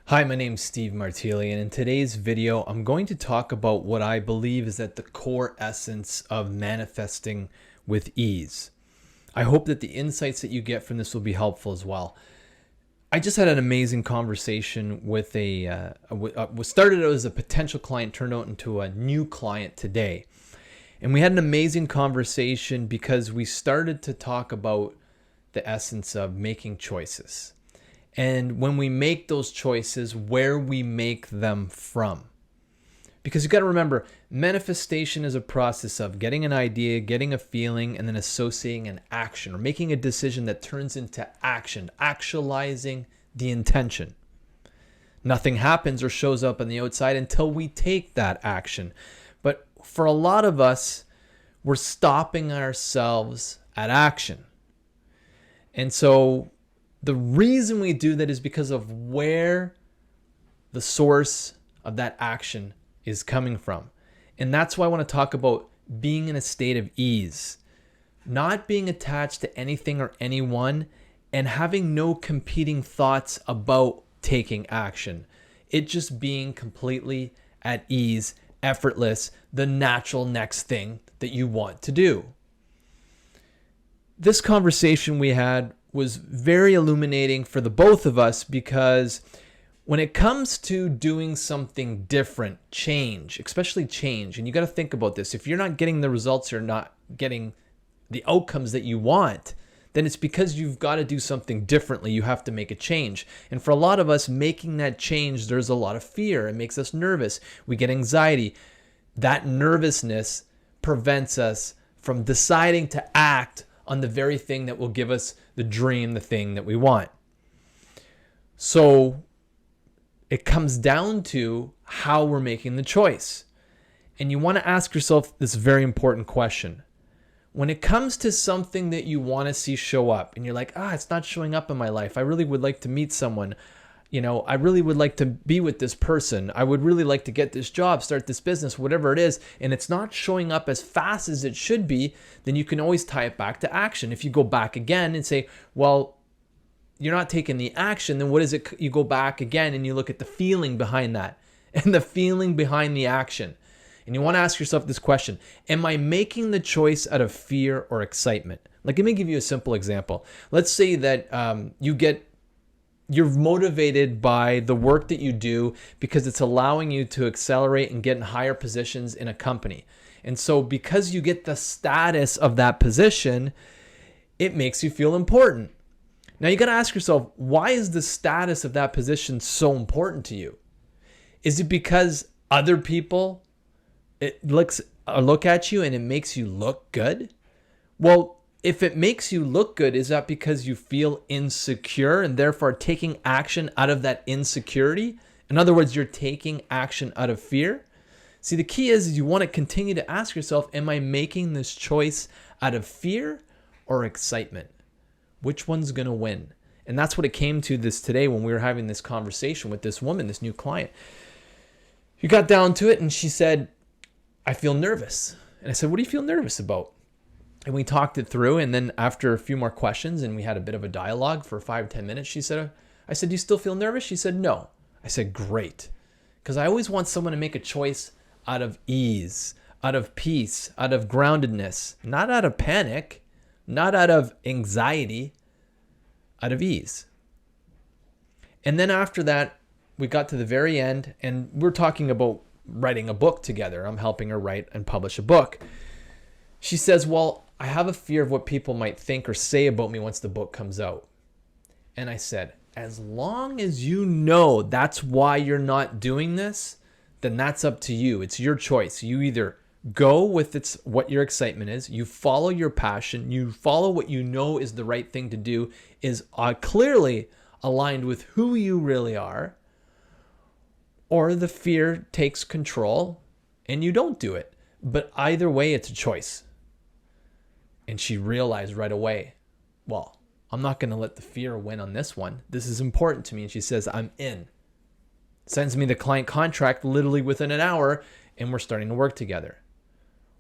Hi, my name's Steve Martilli, and in today's video, I'm going to talk about what I believe is at the core essence of manifesting with ease. I hope that the insights that you get from this will be helpful as well. I just had an amazing conversation with what started out as a potential client turned out into a new client today. And we had an amazing conversation because we started to talk about the essence of making choices. And when we make those choices, where we make them from. Because you got to remember, manifestation is a process of getting an idea, getting a feeling, and then associating an action or making a decision that turns into action, actualizing the intention. Nothing happens or shows up on the outside until we take that action. But for a lot of us, we're stopping ourselves at action. And so the reason we do that is because of where the source of that action is coming from. And that's why I want to talk about being in a state of ease, not being attached to anything or anyone, and having no competing thoughts about taking action. It just being completely at ease, effortless, the natural next thing that you want to do. This conversation we had was very illuminating for the both of us because when it comes to doing something different, change, especially change, and you got to think about this. If you're not getting the results or not getting the outcomes that you want, then it's because you've got to do something differently. You have to make a change. And for a lot of us, making that change, there's a lot of fear. It makes us nervous. We get anxiety. That nervousness prevents us from deciding to act on the very thing that will give us the dream, the thing that we want. So it comes down to how we're making the choice. And you want to ask yourself this very important question. When it comes to something that you want to see show up and you're like, it's not showing up in my life. I really would like to meet someone. I really would like to be with this person. I would really like to get this job, start this business, whatever it is, and it's not showing up as fast as it should be, then you can always tie it back to action. If you go back again and say, well, you're not taking the action, then what is it? You go back again and you look at the feeling behind that and the feeling behind the action. And you want to ask yourself this question: am I making the choice out of fear or excitement? Like, let me give you a simple example. Let's say that you're motivated by the work that you do because it's allowing you to accelerate and get in higher positions in a company. And so because you get the status of that position, it makes you feel important. Now you got to ask yourself, why is the status of that position so important to you? Is it because other people look at you and it makes you look good? Well, if it makes you look good, is that because you feel insecure and therefore taking action out of that insecurity? In other words, you're taking action out of fear. See, the key is you want to continue to ask yourself, am I making this choice out of fear or excitement? Which one's going to win? And that's what it came to this today when we were having this conversation with this woman, this new client. You got down to it and she said, I feel nervous. And I said, what do you feel nervous about? And we talked it through, and then after a few more questions and we had a bit of a dialogue for 5-10 minutes, I said, do you still feel nervous? She said, no. I said, great. Because I always want someone to make a choice out of ease, out of peace, out of groundedness, not out of panic, not out of anxiety, out of ease. And then after that, we got to the very end and we're talking about writing a book together. I'm helping her write and publish a book. She says, well, I have a fear of what people might think or say about me once the book comes out. And I said, as long as you know that's why you're not doing this, then that's up to you. It's your choice. You either go with what your excitement is, you follow your passion, you follow what you know is the right thing to do, is clearly aligned with who you really are, or the fear takes control and you don't do it. But either way, it's a choice. And she realized right away, well, I'm not going to let the fear win on this one. This is important to me. And she says, I'm in. Sends me the client contract literally within an hour, and we're starting to work together.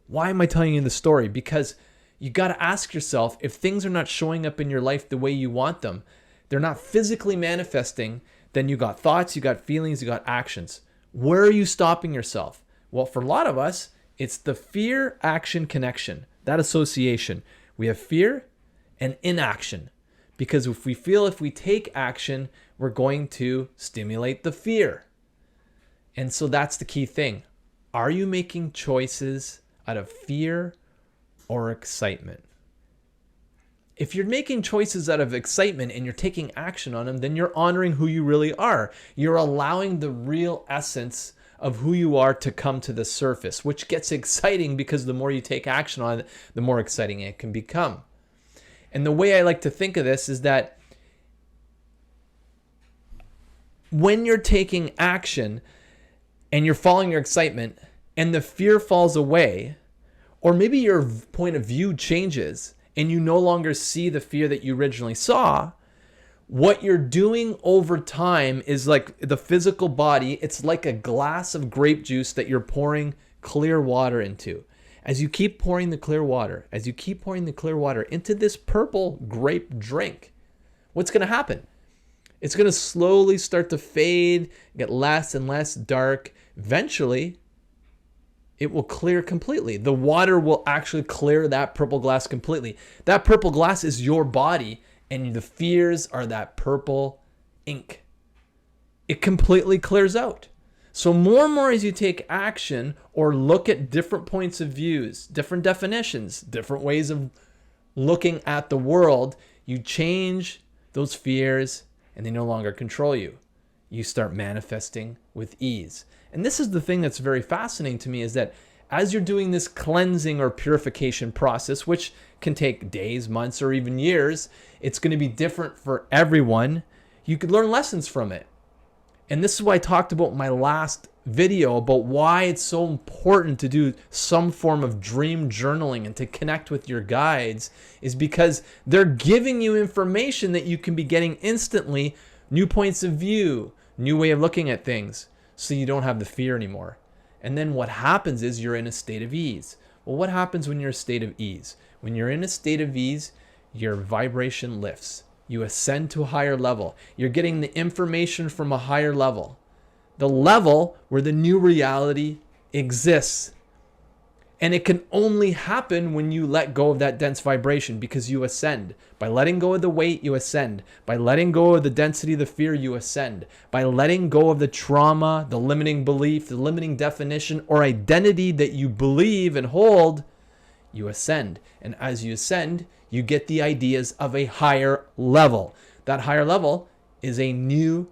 Why am I telling you the story? Because you got to ask yourself, if things are not showing up in your life the way you want them, they're not physically manifesting, Then you got thoughts, you got feelings, you got actions. Where are you stopping yourself? Well, for a lot of us, it's the fear action connection, that association. We have fear and inaction, because if we take action, we're going to stimulate the fear. And so that's the key thing. Are you making choices out of fear or excitement? If you're making choices out of excitement and you're taking action on them, then you're honoring who you really are. You're allowing the real essence of who you are to come to the surface, which gets exciting because the more you take action on it, the more exciting it can become. And the way I like to think of this is that when you're taking action and you're following your excitement and the fear falls away, or maybe your point of view changes and you no longer see the fear that you originally saw, what you're doing over time is like the physical body. It's like a glass of grape juice that you're pouring clear water into. As you keep pouring the clear water, into this purple grape drink, what's going to happen? It's going to slowly start to fade, get less and less dark. Eventually, it will clear completely. The water will actually clear that purple glass completely. That purple glass is your body, and the fears are that purple ink. It completely clears out. So more and more as you take action or look at different points of views, different definitions, different ways of looking at the world, you change those fears and they no longer control you. You start manifesting with ease. And this is the thing that's very fascinating to me, is that as you're doing this cleansing or purification process, which can take days, months, or even years, it's going to be different for everyone. You could learn lessons from it. And this is why I talked about my last video about why it's so important to do some form of dream journaling and to connect with your guides, is because they're giving you information that you can be getting instantly, new points of view, new way of looking at things, so you don't have the fear anymore. And then what happens is you're in a state of ease. Well, what happens when you're in a state of ease? When you're in a state of ease, your vibration lifts. You ascend to a higher level. You're getting the information from a higher level. The level where the new reality exists. And it can only happen when you let go of that dense vibration, because you ascend. By letting go of the weight, you ascend. By letting go of the density of the fear, you ascend. By letting go of the trauma, the limiting belief, the limiting definition or identity that you believe and hold, you ascend. And as you ascend, you get the ideas of a higher level. That higher level is a new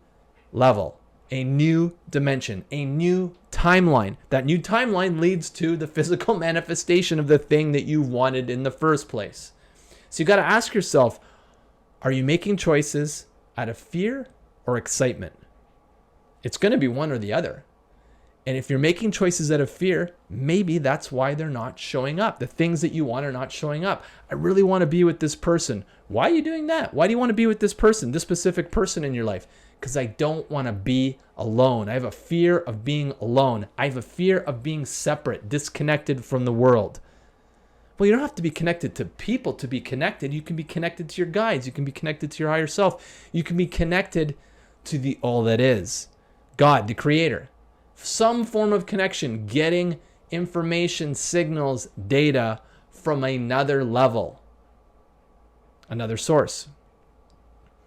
level, a new dimension, a new timeline. That new timeline leads to the physical manifestation of the thing that you wanted in the first place. So you got to ask yourself, are you making choices out of fear or excitement? It's going to be one or the other. And if you're making choices out of fear, maybe that's why they're not showing up. The things that you want are not showing up. I really want to be with this person. Why are you doing that? Why do you want to be with this person, this specific person in your life? Because I don't want to be alone. I have a fear of being alone. I have a fear of being separate, disconnected from the world. Well, you don't have to be connected to people to be connected. You can be connected to your guides. You can be connected to your higher self. You can be connected to the all that is, God, the creator. Some form of connection, getting information, signals, data from another level, another source.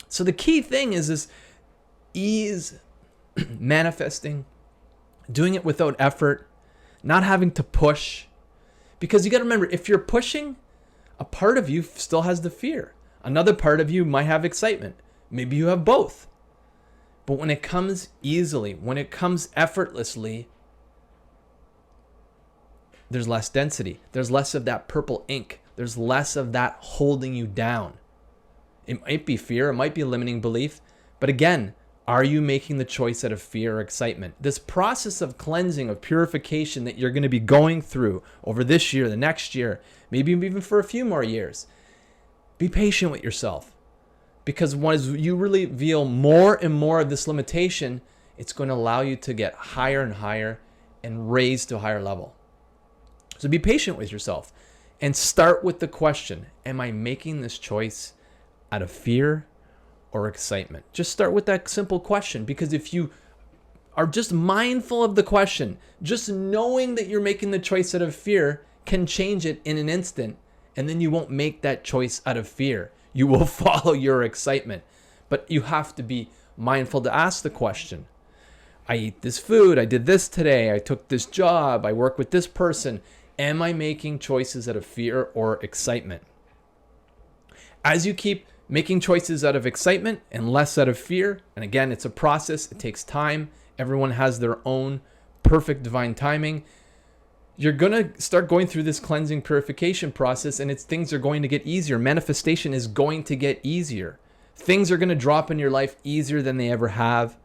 So the key thing is ease, manifesting, doing it without effort, not having to push. Because you got to remember, if you're pushing, a part of you still has the fear. Another part of you might have excitement. Maybe you have both. But when it comes easily, when it comes effortlessly, there's less density. There's less of that purple ink. There's less of that holding you down. It might be fear. It might be a limiting belief. But again, are you making the choice out of fear or excitement? This process of cleansing, of purification that you're going to be going through over this year, the next year, maybe even for a few more years, be patient with yourself. Because once you really reveal more and more of this limitation, it's going to allow you to get higher and higher and raise to a higher level. So be patient with yourself and start with the question, am I making this choice out of fear or excitement? Just start with that simple question, because if you are just mindful of the question, just knowing that you're making the choice out of fear can change it in an instant. And then you won't make that choice out of fear. You will follow your excitement. But you have to be mindful to ask the question. I eat this food. I did this today. I took this job. I work with this person. Am I making choices out of fear or excitement? As you keep making choices out of excitement and less out of fear, and again, it's a process. It takes time. Everyone has their own perfect divine timing. You're going to start going through this cleansing purification process, and things are going to get easier. Manifestation is going to get easier. Things are going to drop in your life easier than they ever have.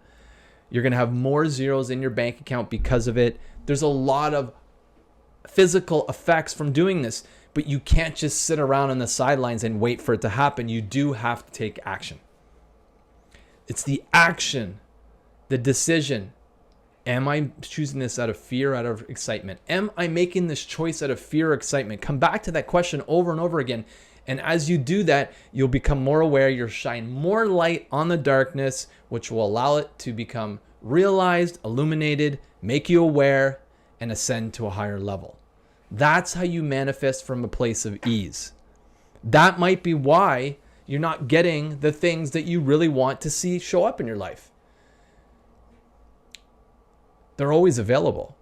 You're going to have more zeros in your bank account because of it. There's a lot of physical effects from doing this, but you can't just sit around on the sidelines and wait for it to happen. You do have to take action. It's the action, the decision. Am I choosing this out of fear, out of excitement? Am I making this choice out of fear or excitement? Come back to that question over and over again. And as you do that, you'll become more aware. You'll shine more light on the darkness, which will allow it to become realized, illuminated, make you aware, and ascend to a higher level. That's how you manifest from a place of ease. That might be why you're not getting the things that you really want to see show up in your life. They're always available.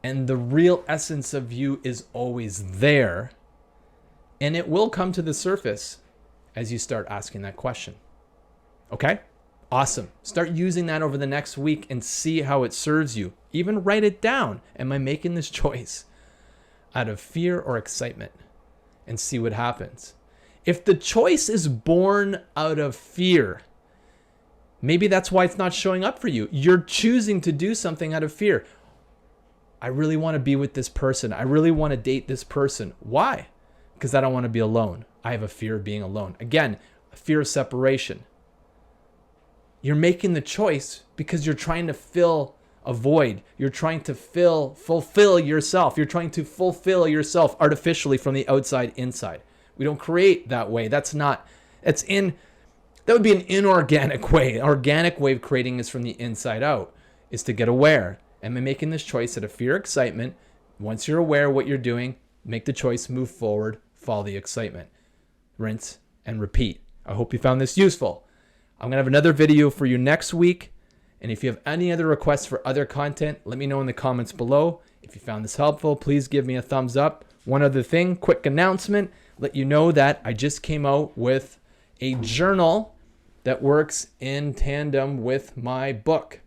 And the real essence of you is always there. And it will come to the surface as you start asking that question. Okay? Awesome. Start using that over the next week and see how it serves you. Even write it down. Am I making this choice out of fear or excitement? And see what happens. If the choice is born out of fear, maybe that's why it's not showing up for you. You're choosing to do something out of fear. I really want to be with this person. I really want to date this person. Why? Because I don't want to be alone. I have a fear of being alone. Again, a fear of separation. You're making the choice because you're trying to fill a void. You're trying to fulfill yourself. You're trying to fulfill yourself artificially from the outside inside. We don't create that way. That would be an inorganic way. An organic way of creating is from the inside out, is to get aware. Am I making this choice out of fear, excitement? Once you're aware of what you're doing, make the choice, move forward, follow the excitement. Rinse and repeat. I hope you found this useful. I'm going to have another video for you next week. And if you have any other requests for other content, let me know in the comments below. If you found this helpful, please give me a thumbs up. One other thing, quick announcement, let you know that I just came out with a journal that works in tandem with my book.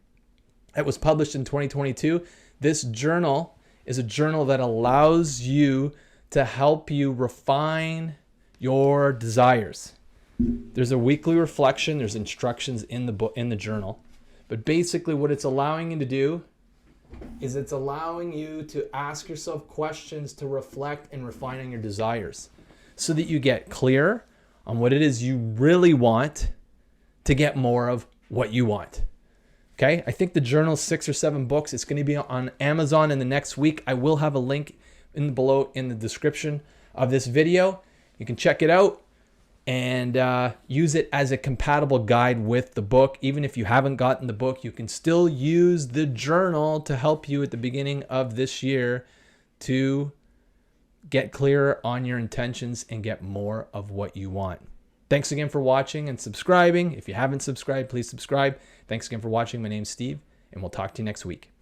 It was published in 2022. This journal is a journal that allows you to help you refine your desires. There's a weekly reflection. There's instructions in the book, in the journal. But basically what it's allowing you to do is it's allowing you to ask yourself questions to reflect and refine on your desires so that you get clear on what it is you really want to get more of what you want. Okay? I think the journal's 6 or 7 books. It's going to be on Amazon in the next week. I will have a link below in the description of this video. You can check it out and use it as a compatible guide with the book. Even if you haven't gotten the book, you can still use the journal to help you at the beginning of this year to get clearer on your intentions and get more of what you want. Thanks again for watching and subscribing. If you haven't subscribed, please subscribe. Thanks again for watching. My name's Steve, and we'll talk to you next week.